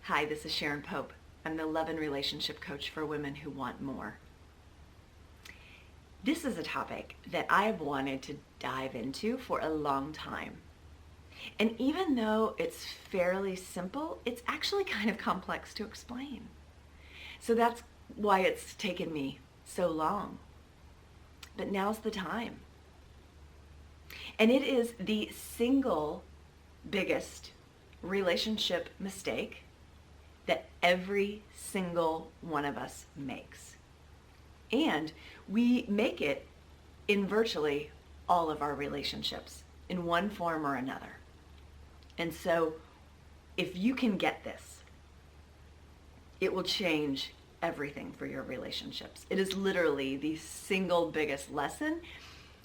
Hi, this is Sharon Pope. I'm the love and relationship coach for women who want more. This is a topic that I've wanted to dive into for a long time. And even though it's fairly simple, it's actually kind of complex to explain. So that's why it's taken me so long. But now's the time. And it is the single biggest relationship mistake that every single one of us makes. And we make it in virtually all of our relationships in one form or another. And so if you can get this, it will change everything for your relationships. It is literally the single biggest lesson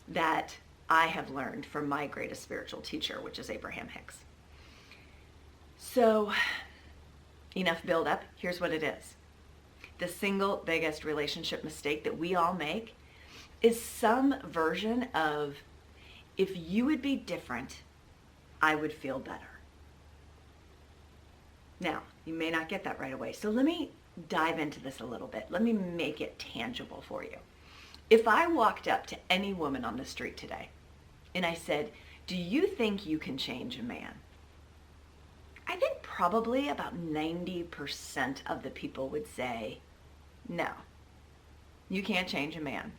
that I have learned from my greatest spiritual teacher, which is Abraham Hicks. So enough build up. Here's what it is. The single biggest relationship mistake that we all make is some version of, if you would be different, I would feel better. Now, you may not get that right away. So let me dive into this a little bit. Let me make it tangible for you. If I walked up to any woman on the street today and I said, do you think you can change a man? I think probably about 90% of the people would say, no, you can't change a man.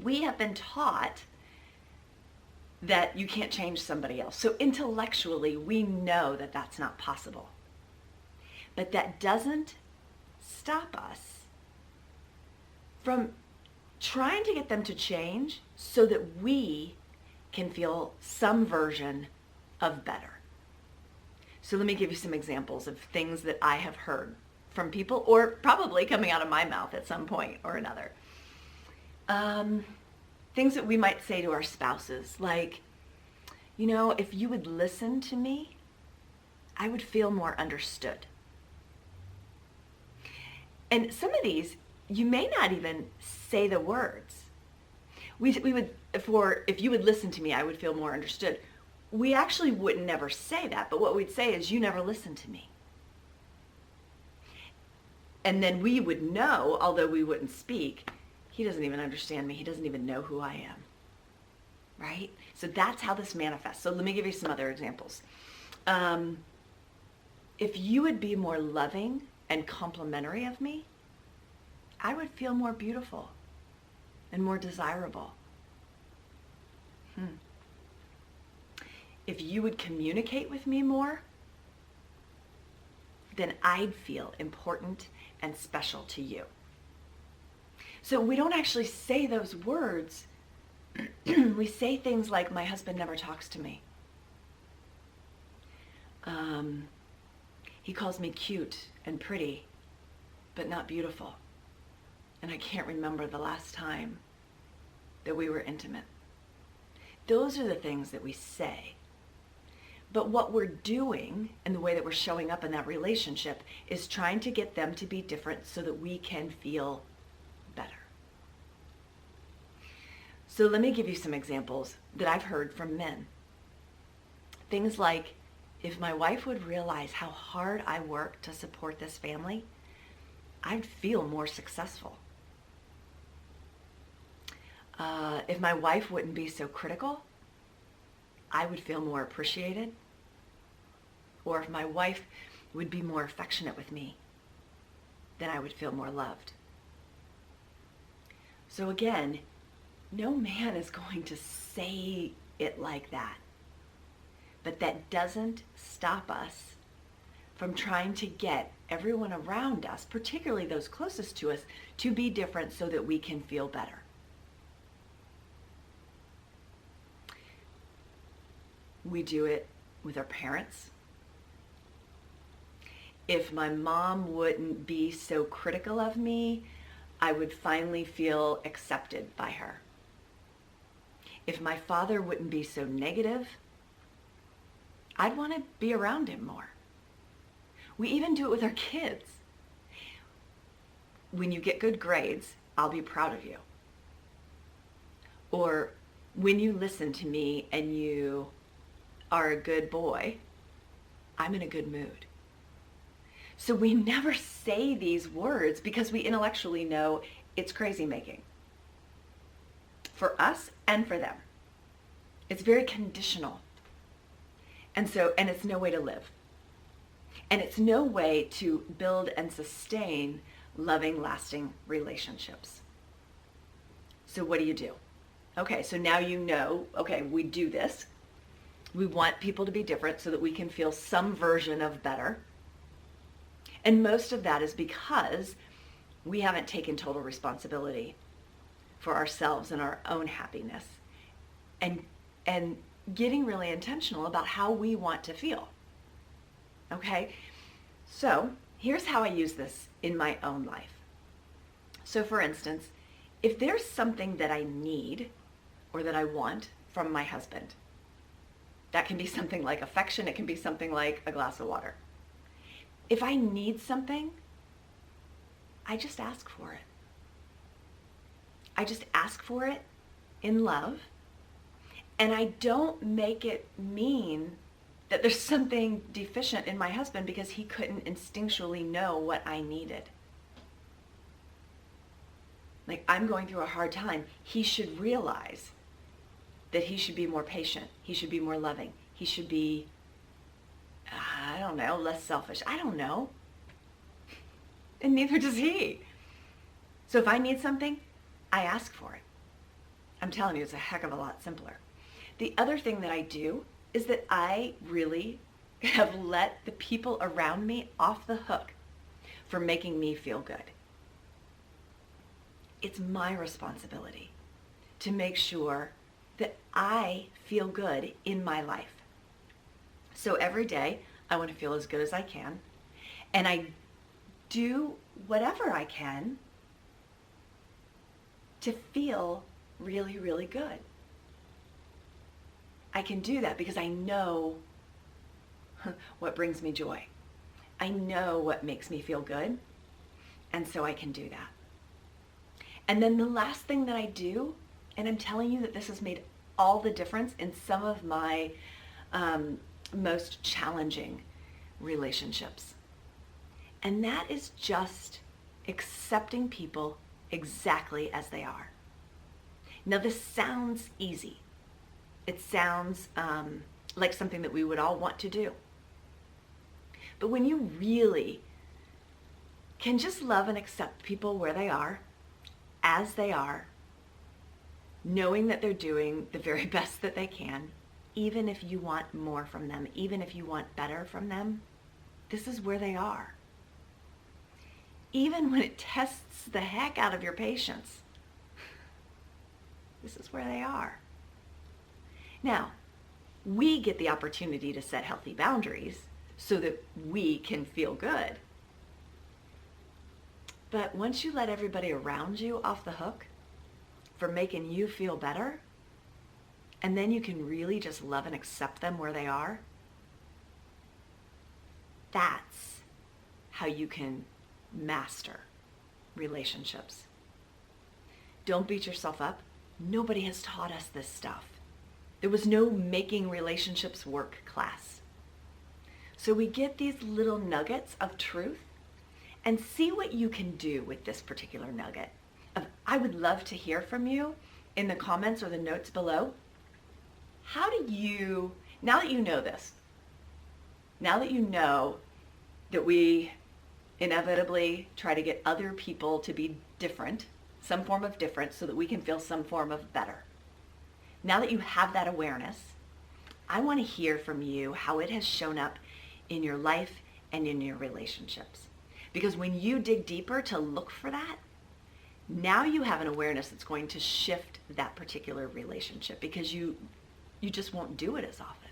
We have been taught that you can't change somebody else. So intellectually, we know that that's not possible. But that doesn't stop us from trying to get them to change so that we can feel some version of better. So let me give you some examples of things that I have heard from people, or probably coming out of my mouth at some point or another. Things that we might say to our spouses, like, you know, if you would listen to me, I would feel more understood. And some of these, you may not even say the words. We would, if you would listen to me, I would feel more understood. We actually wouldn't never say that, but what we'd say is, you never listened to me. And then we would know, although we wouldn't speak, he doesn't even understand me. He doesn't even know who I am. Right? So that's how this manifests. So let me give you some other examples. If you would be more loving and complimentary of me, I would feel more beautiful and more desirable. If you would communicate with me more, then I'd feel important and special to you. So we don't actually say those words. We say things like, my husband never talks to me. He calls me cute and pretty, but not beautiful. And I can't remember the last time that we were intimate. Those are the things that we say. But what we're doing and the way that we're showing up in that relationship is trying to get them to be different so that we can feel better. So let me give you some examples that I've heard from men. Things like, if my wife would realize how hard I work to support this family, I'd feel more successful. If my wife wouldn't be so critical, I would feel more appreciated. Or if my wife would be more affectionate with me, then I would feel more loved. So again, no man is going to say it like that. But that doesn't stop us from trying to get everyone around us, particularly those closest to us, to be different so that we can feel better. We do it with our parents. If my mom wouldn't be so critical of me, I would finally feel accepted by her. If my father wouldn't be so negative, I'd want to be around him more. We even do it with our kids. When you get good grades, I'll be proud of you. Or when you listen to me and you are a good boy, I'm in a good mood. So we never say these words because we intellectually know it's crazy making for us and for them. It's very conditional. And it's no way to live. And it's no way to build and sustain loving, lasting relationships. So what do? Okay, so now you know, okay, we do this. We want people to be different so that we can feel some version of better. And most of that is because we haven't taken total responsibility for ourselves and our own happiness and getting really intentional about how we want to feel. Okay? So here's how I use this in my own life. So for instance, if there's something that I need or that I want from my husband, that can be something like affection, it can be something like a glass of water. If I need something, I just ask for it. I just ask for it in love, and I don't make it mean that there's something deficient in my husband because he couldn't instinctually know what I needed. Like, I'm going through a hard time. He should realize that he should be more patient. He should be more loving. He should be, I don't know, less selfish. I don't know. And neither does he. So if I need something, I ask for it. I'm telling you, it's a heck of a lot simpler. The other thing that I do is that I really have let the people around me off the hook for making me feel good. It's my responsibility to make sure that I feel good in my life. So every day I want to feel as good as I can, and I do whatever I can to feel really, really good. I can do that because I know what brings me joy. I know what makes me feel good, and so I can do that. And then the last thing that I do, and I'm telling you that this has made all the difference in some of my most challenging relationships, and that is just accepting people exactly as they are. Now, this sounds easy. It sounds like something that we would all want to do. But when you really can just love and accept people where they are, as they are, knowing that they're doing the very best that they can, even if you want more from them, even if you want better from them, this is where they are. Even when it tests the heck out of your patience, this is where they are. Now, we get the opportunity to set healthy boundaries so that we can feel good. But once you let everybody around you off the hook for making you feel better, and then you can really just love and accept them where they are, that's how you can master relationships. Don't beat yourself up. Nobody has taught us this stuff. There was no making relationships work class. So we get these little nuggets of truth, and see what you can do with this particular nugget. I would love to hear from you in the comments or the notes below. How do you, now that you know this, now that you know that we inevitably try to get other people to be different, some form of different, so that we can feel some form of better. Now that you have that awareness, I want to hear from you how it has shown up in your life and in your relationships. Because when you dig deeper to look for that, now you have an awareness that's going to shift that particular relationship, because you just won't do it as often.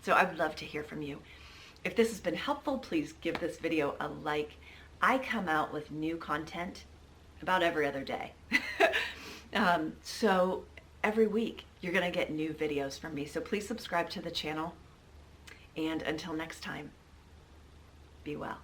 So I would love to hear from you. If this has been helpful, please give this video a like. I come out with new content about every other day. So every week you're going to get new videos from me. So please subscribe to the channel. And until next time, be well.